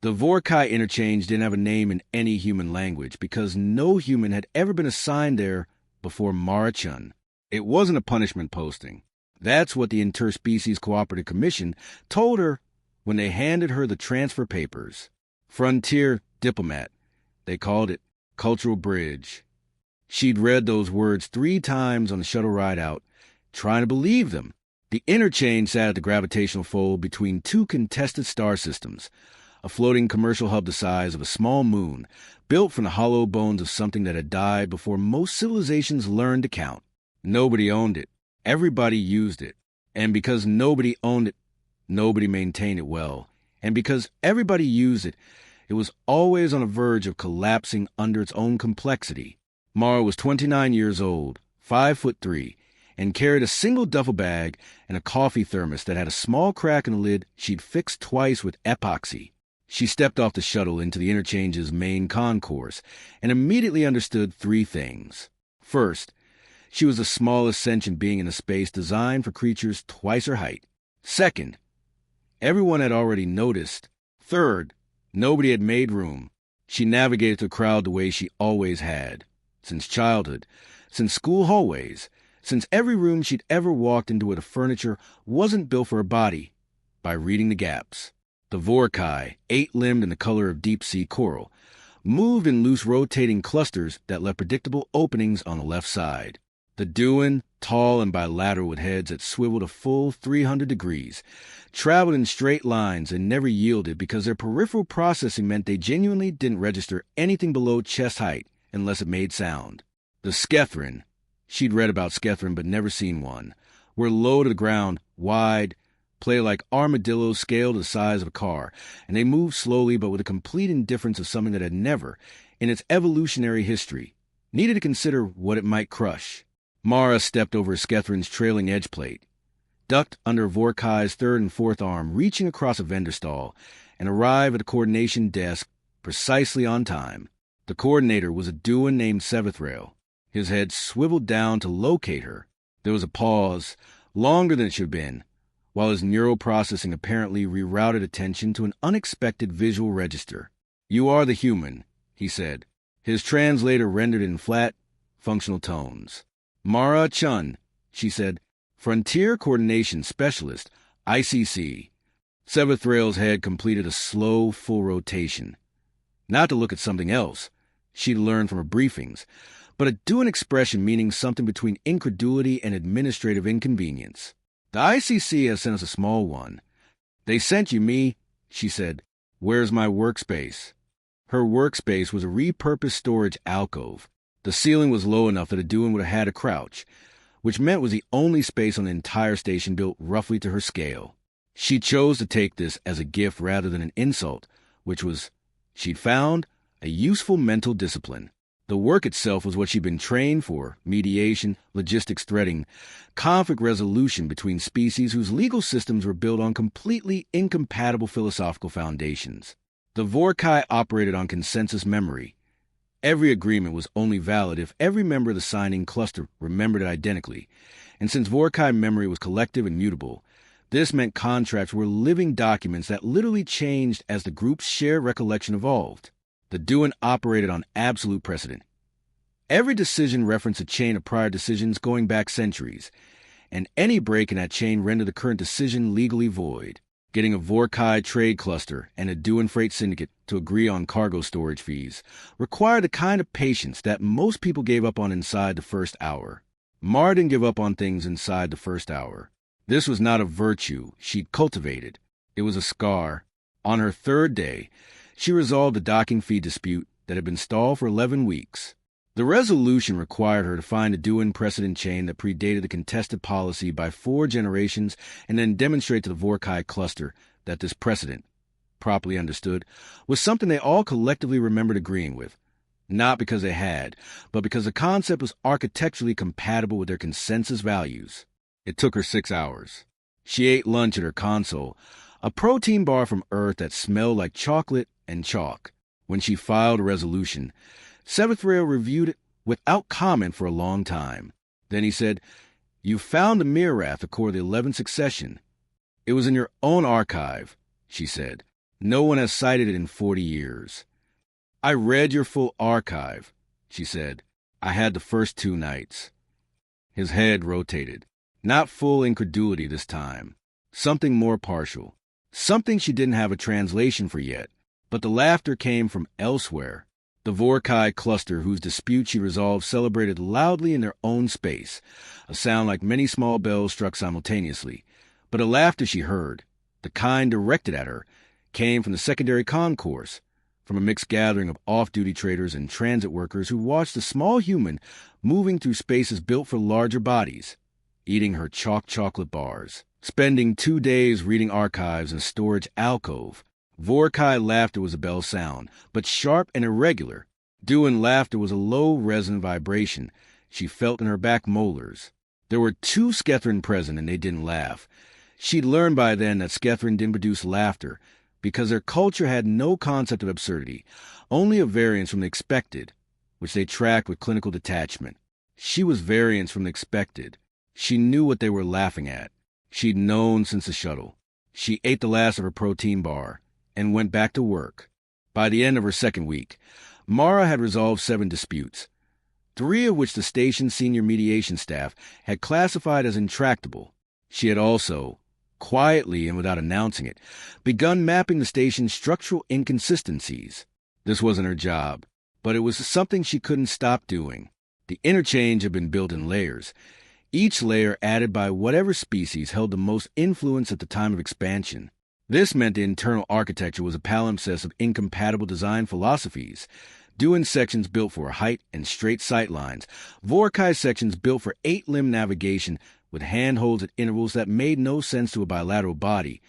The Vorkai interchange didn't have a name in any human language because no human had ever been assigned there before Mara-chun. It wasn't a punishment posting. That's what the Interspecies Cooperative Commission told her when they handed her the transfer papers. Frontier diplomat. They called it cultural bridge. She'd read those words 3 times on the shuttle ride out, trying to believe them. The interchange sat at the gravitational fold between 2 contested star systems, a floating commercial hub the size of a small moon, built from the hollow bones of something that had died before most civilizations learned to count. Nobody owned it. Everybody used it. And because nobody owned it, nobody maintained it well. And because everybody used it, it was always on the verge of collapsing under its own complexity. Mara was 29 years old, 5'3", and carried a single duffel bag and a coffee thermos that had a small crack in the lid she'd fixed twice with epoxy. She stepped off the shuttle into the interchange's main concourse and immediately understood 3 things. First, she was the smallest sentient being in a space designed for creatures twice her height. Second, everyone had already noticed. Third, nobody had made room. She navigated the crowd the way she always had. Since childhood, since school hallways, since every room she'd ever walked into where the furniture wasn't built for her body, by reading the gaps. The Vorkai, 8-limbed and the color of deep-sea coral, moved in loose rotating clusters that left predictable openings on the left side. The Duan, tall and bilateral with heads that swiveled a full 300 degrees, traveled in straight lines and never yielded because their peripheral processing meant they genuinely didn't register anything below chest height unless it made sound. The Skethrin, she'd read about Skethrin but never seen one, were low to the ground, wide, play like armadillos scaled to the size of a car, and they moved slowly but with a complete indifference of something that had never, in its evolutionary history, needed to consider what it might crush. Mara stepped over Skethrin's trailing edge plate, ducked under Vorkai's 3rd and 4th arm, reaching across a vendor stall, and arrived at the coordination desk precisely on time. The coordinator was a Duan named Sevethrail. His head swiveled down to locate her. There was a pause, longer than it should have been, while his neural processing apparently rerouted attention to an unexpected visual register. "You are the human," he said. His translator rendered in flat, functional tones. "Mara-chun," she said. "Frontier Coordination Specialist, ICC." Sevethrail's head completed a slow, full rotation. Not to look at something else she'd learned from her briefings, but a Duan expression meaning something between incredulity and administrative inconvenience. "The ICC has sent us a small one." "They sent you me," she said. "Where's my workspace?" Her workspace was a repurposed storage alcove. The ceiling was low enough that a Duan would have had to crouch, which meant was the only space on the entire station built roughly to her scale. She chose to take this as a gift rather than an insult, which was, she'd found, a useful mental discipline. The work itself was what she'd been trained for: mediation, logistics threading, conflict resolution between species whose legal systems were built on completely incompatible philosophical foundations. The Vorkai operated on consensus memory. Every agreement was only valid if every member of the signing cluster remembered it identically, and since Vorkai memory was collective and mutable, this meant contracts were living documents that literally changed as the group's shared recollection evolved. The Duan operated on absolute precedent. Every decision referenced a chain of prior decisions going back centuries, and any break in that chain rendered the current decision legally void. Getting a Vorkai trade cluster and a Duan freight syndicate to agree on cargo storage fees required the kind of patience that most people gave up on inside the first hour. Mara didn't give up on things inside the first hour. This was not a virtue she'd cultivated. It was a scar. On her 3rd day, she resolved the docking fee dispute that had been stalled for 11 weeks. The resolution required her to find a Duan precedent chain that predated the contested policy by 4 generations and then demonstrate to the Vorkai cluster that this precedent, properly understood, was something they all collectively remembered agreeing with. Not because they had, but because the concept was architecturally compatible with their consensus values. It took her 6 hours. She ate lunch at her console, a protein bar from Earth that smelled like chocolate and chalk. When she filed a resolution, Sevethrail reviewed it without comment for a long time. Then he said, "You found the Mirath, the core of the 11th succession. It was in your own archive," she said. No one has cited it in 40 years. I read your full archive, she said. I had the first 2 nights. His head rotated. Not full incredulity this time. Something more partial. Something she didn't have a translation for yet. But the laughter came from elsewhere. The Vorkai cluster whose dispute she resolved celebrated loudly in their own space, a sound like many small bells struck simultaneously. But a laughter she heard, the kind directed at her, came from the secondary concourse, from a mixed gathering of off-duty traders and transit workers who watched a small human moving through spaces built for larger bodies, eating her chalk chocolate bars, spending 2 days reading archives in a storage alcove. Vorkai laughter was a bell sound, but sharp and irregular. Duin laughter was a low, resonant vibration she felt in her back molars. There were 2 Skethrin present, and they didn't laugh. She'd learned by then that Skethrin didn't produce laughter, because their culture had no concept of absurdity, only a variance from the expected, which they tracked with clinical detachment. She was variance from the expected. She knew what they were laughing at. She'd known since the shuttle. She ate the last of her protein bar and went back to work. By the end of her 2nd week, Mara had resolved 7 disputes, 3 of which the station's senior mediation staff had classified as intractable. She had also, quietly and without announcing it, begun mapping the station's structural inconsistencies. This wasn't her job, but it was something she couldn't stop doing. The interchange had been built in layers, each layer added by whatever species held the most influence at the time of expansion. This meant the internal architecture was a palimpsest of incompatible design philosophies. Duin sections built for height and straight sight lines, Vorkai sections built for 8-limb navigation with handholds at intervals that made no sense to a bilateral body,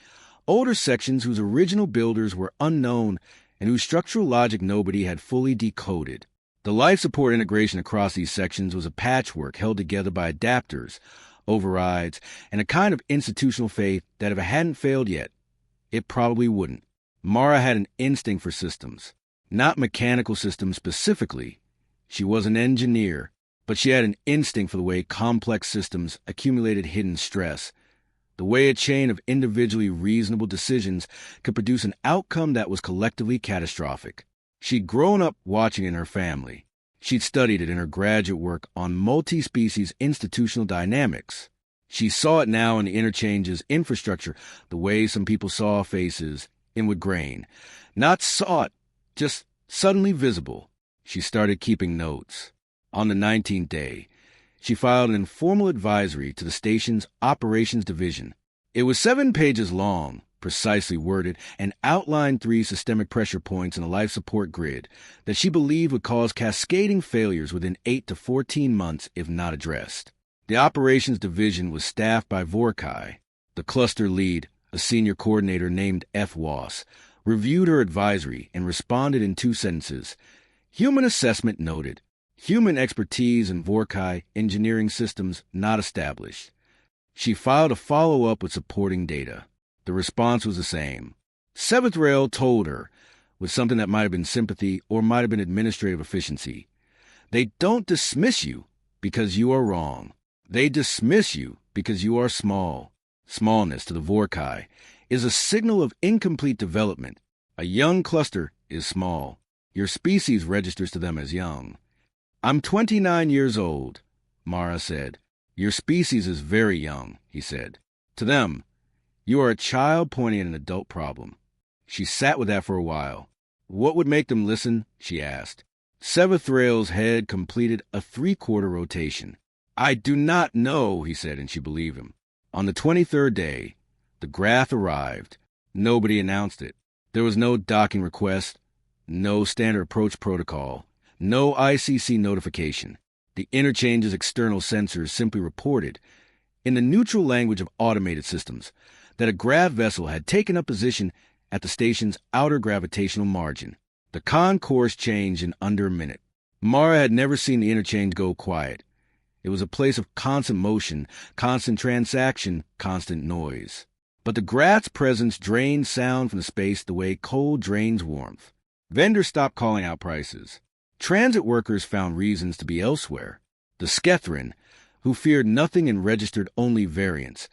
older sections whose original builders were unknown and whose structural logic nobody had fully decoded. The life support integration across these sections was a patchwork held together by adapters, overrides, and a kind of institutional faith that if it hadn't failed yet, it probably wouldn't. Mara had an instinct for systems, not mechanical systems specifically. She was an engineer, but she had an instinct for the way complex systems accumulated hidden stress, the way a chain of individually reasonable decisions could produce an outcome that was collectively catastrophic. She'd grown up watching it in her family. She'd studied it in her graduate work on multi-species institutional dynamics. She saw it now in the interchange's infrastructure, the way some people saw faces, inward grain. Not saw it, just suddenly visible. She started keeping notes. On the 19th day, she filed an informal advisory to the station's operations division. It was 7 pages long, precisely worded, and outlined 3 systemic pressure points in a life support grid that she believed would cause cascading failures within 8 to 14 months if not addressed. The operations division was staffed by Vorkai. The cluster lead, a senior coordinator named FWAS, reviewed her advisory and responded in 2 sentences. Human assessment noted. Human expertise in Vorkai engineering systems not established. She filed a follow-up with supporting data. The response was the same. 7th Rail told her, with something that might have been sympathy or might have been administrative efficiency, they don't dismiss you because you are wrong. They dismiss you because you are small. Smallness, to the Vorkai, is a signal of incomplete development. A young cluster is small. Your species registers to them as young. I'm 29 years old, Mara said. Your species is very young, he said. To them, you are a child pointing at an adult problem. She sat with that for a while. What would make them listen? She asked. 7th Rail's head completed a 3/4 rotation. I do not know, he said, and she believed him. On the 23rd day, the graph arrived. Nobody announced it. There was no docking request, no standard approach protocol, no ICC notification. The interchange's external sensors simply reported, in the neutral language of automated systems, that a grav vessel had taken up position at the station's outer gravitational margin. The concourse changed in under a minute. Mara had never seen the interchange go quiet. It was a place of constant motion, constant transaction, constant noise. But the Grat's presence drained sound from the space the way cold drains warmth. Vendors stopped calling out prices. Transit workers found reasons to be elsewhere. The Skethrin, who feared nothing and registered only variance,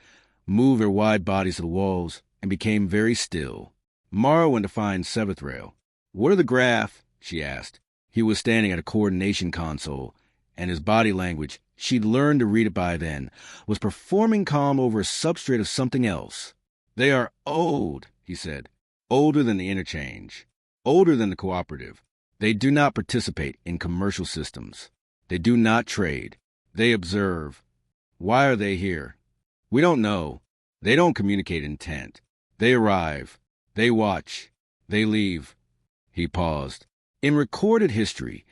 moved their wide bodies to the walls and became very still. Mara went to find Seventh Rail. "What are the graph?" she asked. He was standing at a coordination console, and his body language, she'd learned to read it by then, was performing calm over a substrate of something else. "They are old," he said. "Older than the interchange. Older than the cooperative. They do not participate in commercial systems. They do not trade. They observe. Why are they here? We don't know. They don't communicate intent. They arrive. They watch. They leave." He paused. "In recorded history,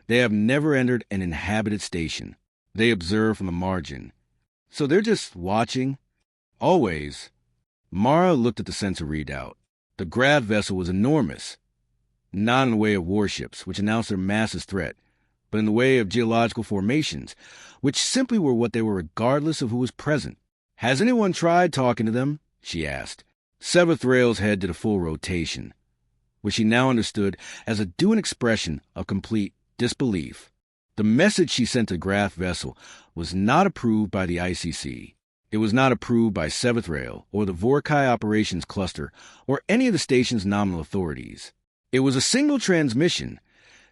they have never entered an inhabited station. They observe from the margin. So they're just watching? Always." Mara looked at the sensor readout. The grav vessel was enormous. Not in the way of warships, which announced their massive threat, but in the way of geological formations, which simply were what they were regardless of who was present. "Has anyone tried talking to them?" she asked. Seventh Rail's head did a full rotation, which she now understood as a due expression of complete disbelief. The message she sent to Graf Vessel was not approved by the ICC. It was not approved by Seventh Rail or the Vorkai Operations Cluster or any of the station's nominal authorities. It was a single transmission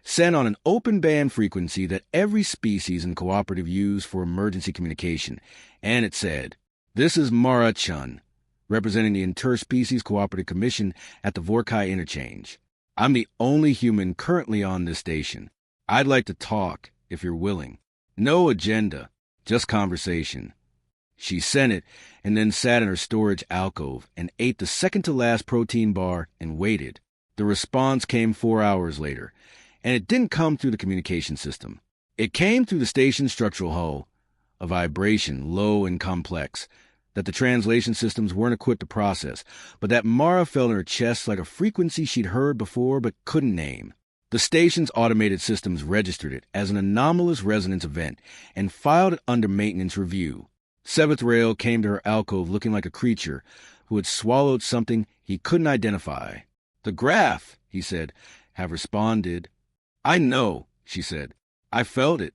sent on an open band frequency that every species and cooperative used for emergency communication, and it said, "This is Mara Chun, representing the Interspecies Cooperative Commission at the Vorkai Interchange. I'm the only human currently on this station. I'd like to talk, if you're willing. No agenda, just conversation." She sent it and then sat in her storage alcove and ate the second-to-last protein bar and waited. The response came 4 hours later, and it didn't come through the communication system. It came through the station's structural hull, a vibration low and complex that the translation systems weren't equipped to process, but that Mara felt in her chest like a frequency she'd heard before but couldn't name. The station's automated systems registered it as an anomalous resonance event and filed it under maintenance review. Seventh Rail came to her alcove looking like a creature who had swallowed something he couldn't identify. "The graph," he said, "have responded." "I know," she said. "I felt it.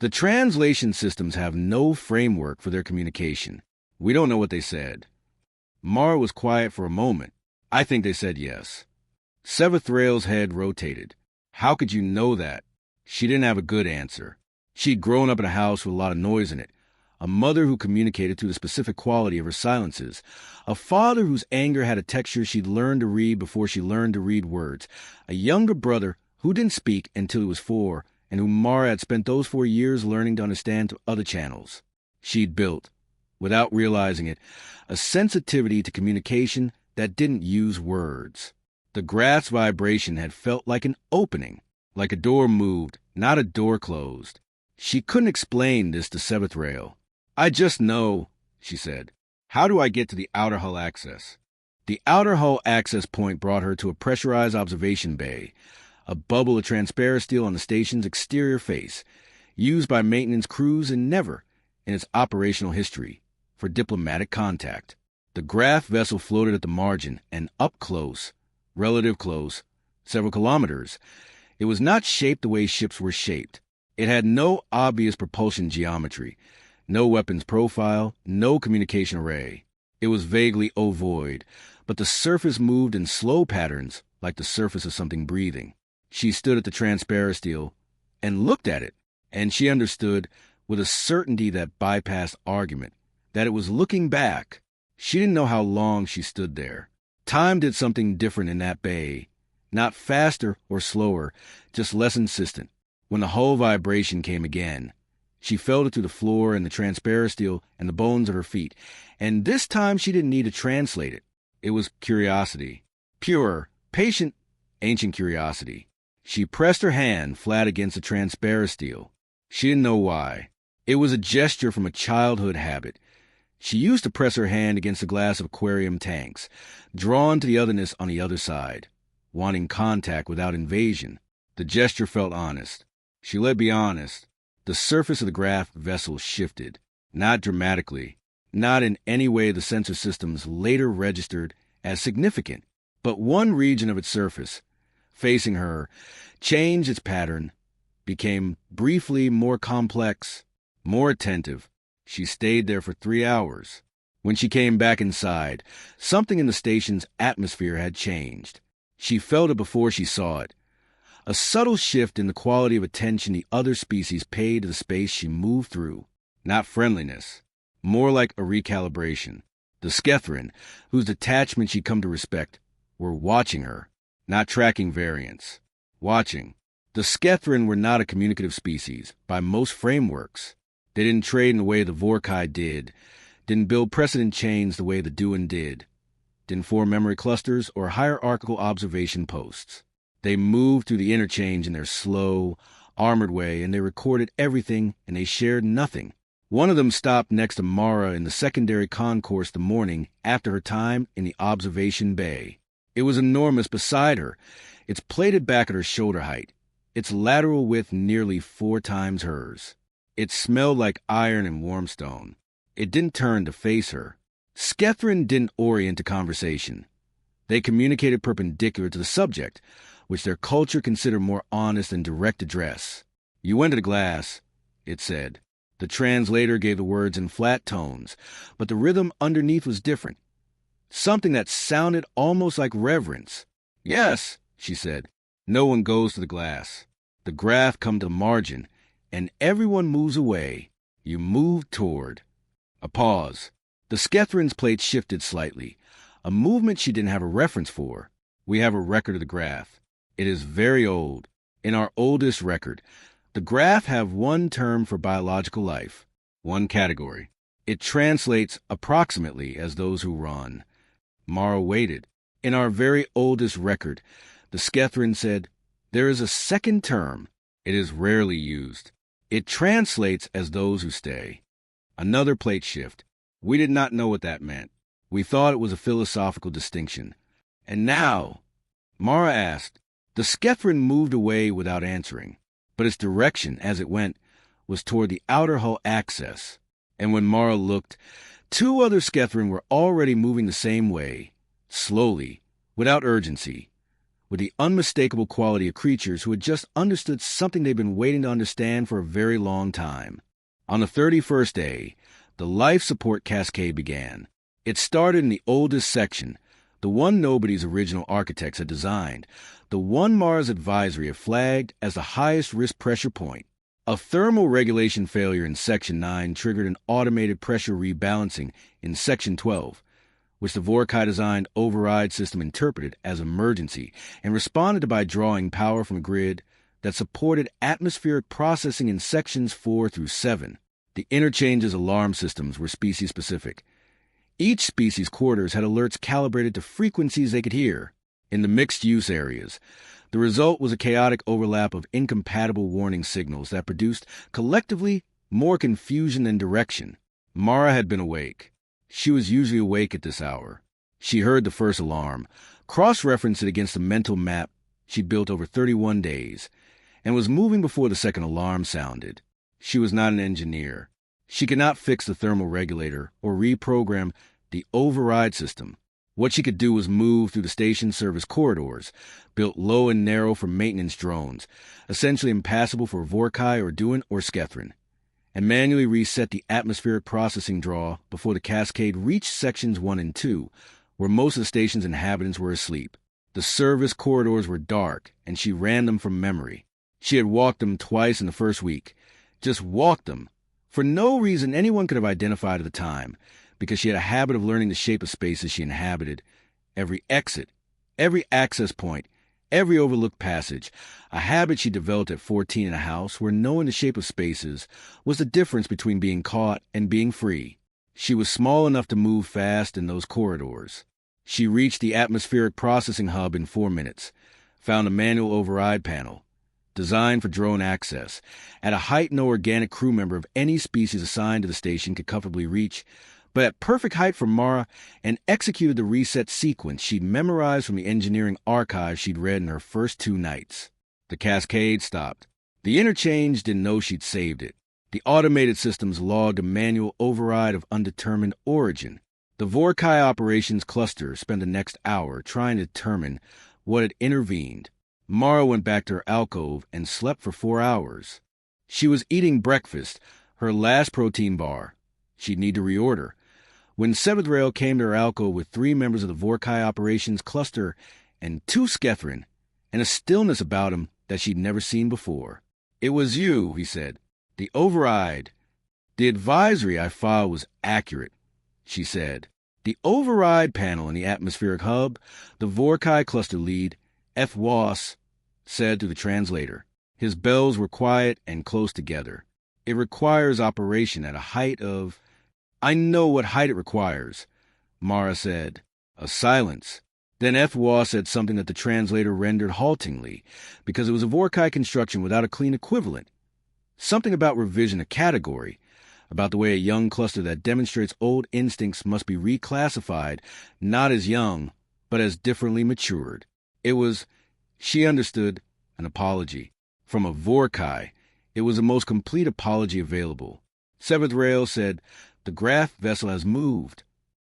The translation systems have no framework for their communication. We don't know what they said." Mara was quiet for a moment. "I think they said yes." Seventh Rail's head rotated. "How could you know that?" She didn't have a good answer. She'd grown up in a house with a lot of noise in it, a mother who communicated through the specific quality of her silences, a father whose anger had a texture she'd learned to read before she learned to read words, a younger brother who didn't speak until he was 4, and whom Mara had spent those 4 years learning to understand to other channels. She'd built, without realizing it, a sensitivity to communication that didn't use words. The graph's vibration had felt like an opening, like a door moved, not a door closed. She couldn't explain this to Seventh Rail. "I just know," she said. "How do I get to the outer hull access?" The outer hull access point brought her to a pressurized observation bay, a bubble of transparent steel on the station's exterior face, used by maintenance crews and never, in its operational history, for diplomatic contact. The Graf vessel floated at the margin and up close, relative close, several kilometers. It was not shaped the way ships were shaped. It had no obvious propulsion geometry, no weapons profile, no communication array. It was vaguely ovoid, but the surface moved in slow patterns like the surface of something breathing. She stood at the transparent steel and looked at it, and she understood, with a certainty that bypassed argument, that it was looking back. She didn't know how long she stood there. Time did something different in that bay, not faster or slower, just less insistent. When the hull vibration came again, she felt it through the floor and the transparent steel and the bones of her feet, and this time she didn't need to translate it. It was curiosity. Pure, patient, ancient curiosity. She pressed her hand flat against the transparent steel. She didn't know why. It was a gesture from a childhood habit. She used to press her hand against a glass of aquarium tanks, drawn to the otherness on the other side, wanting contact without invasion. The gesture felt honest. She let be honest. The surface of the Graf vessel shifted, not dramatically, not in any way the sensor systems later registered as significant, but one region of its surface, facing her, changed its pattern, became briefly more complex, more attentive. She stayed there for 3 hours. When she came back inside, something in the station's atmosphere had changed. She felt it before she saw it. A subtle shift in the quality of attention the other species paid to the space she moved through. Not friendliness, more like a recalibration. The Skethrin, whose detachment she'd come to respect, were watching her, not tracking variance. Watching. The Skethrin were not a communicative species, by most frameworks. They didn't trade in the way the Vorkai didn't build precedent chains the way the Duin didn't form memory clusters or hierarchical observation posts. They moved through the interchange in their slow, armored way, and they recorded everything, and they shared nothing. One of them stopped next to Mara in the secondary concourse the morning after her time in the observation bay. It was enormous beside her, its plated back at her shoulder height, its lateral width nearly 4 times hers. It smelled like iron and warm stone. It didn't turn to face her. Skethrin didn't orient to conversation. They communicated perpendicular to the subject, which their culture considered more honest than direct address. "You went to the glass," it said. The translator gave the words in flat tones, but the rhythm underneath was different. Something that sounded almost like reverence. "Yes," she said. "No one goes to the glass. The graph come to the margin, and everyone moves away. You move toward." A pause. The Skethrin's plate shifted slightly, a movement she didn't have a reference for. "We have a record of the graph. It is very old. In our oldest record, the graph have one term for biological life, one category. It translates approximately as those who run." Mara waited. "In our very oldest record," the Skethrin said, "there is a second term. It is rarely used. It translates as those who stay." Another plate shift. We did not know what that meant. We thought it was a philosophical distinction. "And now?" Mara asked. The Skethrin moved away without answering, but its direction, as it went, was toward the outer hull access. And when Mara looked, 2 other Skethrin were already moving the same way, slowly, without urgency, with the unmistakable quality of creatures who had just understood something they'd been waiting to understand for a very long time. On the 31st day, the life support cascade began. It started in the oldest section, the one nobody's original architects had designed, the one Mars advisory had flagged as the highest risk pressure point. A thermal regulation failure in Section 9 triggered an automated pressure rebalancing in Section 12, which the Vorkai designed override system interpreted as emergency and responded to by drawing power from a grid that supported atmospheric processing in Sections 4 through 7. The interchange's alarm systems were species-specific. Each species' quarters had alerts calibrated to frequencies they could hear. In the mixed-use areas, the result was a chaotic overlap of incompatible warning signals that produced, collectively, more confusion than direction. Mara had been awake. She was usually awake at this hour. She heard the first alarm, cross-referenced it against a mental map she'd built over 31 days, and was moving before the second alarm sounded. She was not an engineer. She could not fix the thermal regulator or reprogram the override system. What she could do was move through the station service corridors, built low and narrow for maintenance drones, essentially impassable for Vorkai or Duin or Skethrin, and manually reset the atmospheric processing draw before the cascade reached Sections 1 and 2, where most of the station's inhabitants were asleep. The service corridors were dark, and she ran them from memory. She had walked them twice in the first week. Just walked them, for no reason anyone could have identified at the time, because she had a habit of learning the shape of spaces she inhabited. Every exit, every access point, every overlooked passage, a habit she developed at 14 in a house where knowing the shape of spaces was the difference between being caught and being free. She was small enough to move fast in those corridors. She reached the atmospheric processing hub in 4 minutes, found a manual override panel, designed for drone access, at a height no organic crew member of any species assigned to the station could comfortably reach, but at perfect height for Mara, and executed the reset sequence she'd memorized from the engineering archives she'd read in her first 2 nights. The cascade stopped. The interchange didn't know she'd saved it. The automated systems logged a manual override of undetermined origin. The Vorkai operations cluster spent the next hour trying to determine what had intervened. Mara went back to her alcove and slept for 4 hours. She was eating breakfast, her last protein bar. She'd need to reorder. When Seventh Rail came to her alcove with 3 members of the Vorkai operations cluster and 2 Skethrin, and a stillness about him that she'd never seen before. "It was you," he said. "The override. The advisory I filed was accurate," she said. The override panel in the atmospheric hub, the Vorkai cluster lead, HFY, said to the translator. His bells were quiet and close together. "It requires operation at a height of—" "I know what height it requires," Mara said. A silence. Then HFY said something that the translator rendered haltingly, because it was a Vorkai construction without a clean equivalent. Something about revision, a category, about the way a young cluster that demonstrates old instincts must be reclassified, not as young, but as differently matured. It was, she understood, an apology. From a Vorkai, it was the most complete apology available. Seventh Rail said, "The Graf vessel has moved."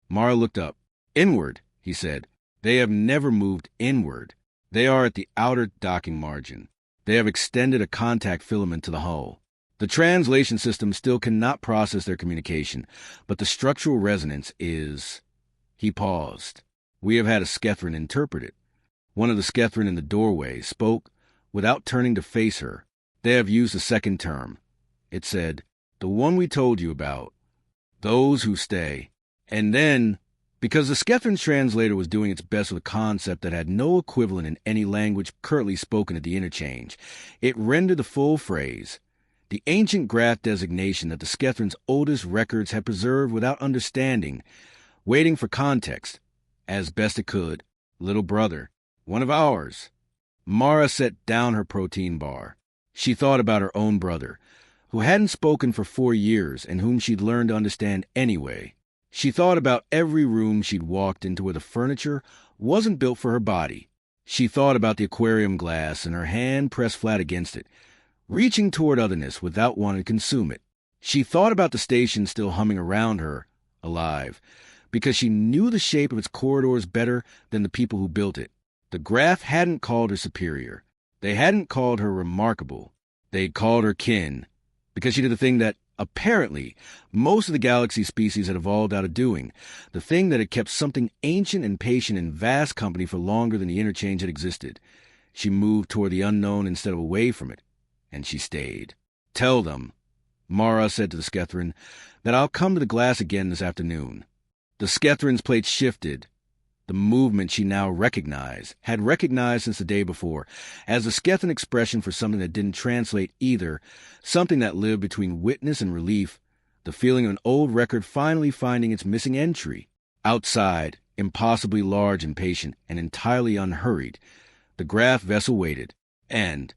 Mara looked up. "Inward," he said. "They have never moved inward. They are at the outer docking margin. They have extended a contact filament to the hull. The translation system still cannot process their communication, but the structural resonance is—" He paused. "We have had a Skethrin interpret it." One of the Skethrin in the doorway spoke without turning to face her. "They have used a second term." It said, "The one we told you about. Those who stay." And then, because the Skethrin's translator was doing its best with a concept that had no equivalent in any language currently spoken at the interchange, it rendered the full phrase, the ancient Graf designation that the Skethrin's oldest records had preserved without understanding, waiting for context, as best it could. "Little brother. One of ours." Mara set down her protein bar. She thought about her own brother, who hadn't spoken for 4 years and whom she'd learned to understand anyway. She thought about every room she'd walked into where the furniture wasn't built for her body. She thought about the aquarium glass and her hand pressed flat against it, reaching toward otherness without wanting to consume it. She thought about the station still humming around her, alive, because she knew the shape of its corridors better than the people who built it. The Graf hadn't called her superior. They hadn't called her remarkable. They'd called her kin, because she did the thing that, apparently, most of the galaxy species had evolved out of doing, the thing that had kept something ancient and patient in vast company for longer than the interchange had existed. She moved toward the unknown instead of away from it, and she stayed. "Tell them," Mara said to the Skethrin, "that I'll come to the glass again this afternoon." The Skethrin's plate shifted. The movement she now had recognized since the day before, as the Skethrin expression for something that didn't translate either, something that lived between witness and relief, the feeling of an old record finally finding its missing entry. Outside, impossibly large and patient, and entirely unhurried, the Graf vessel waited, and,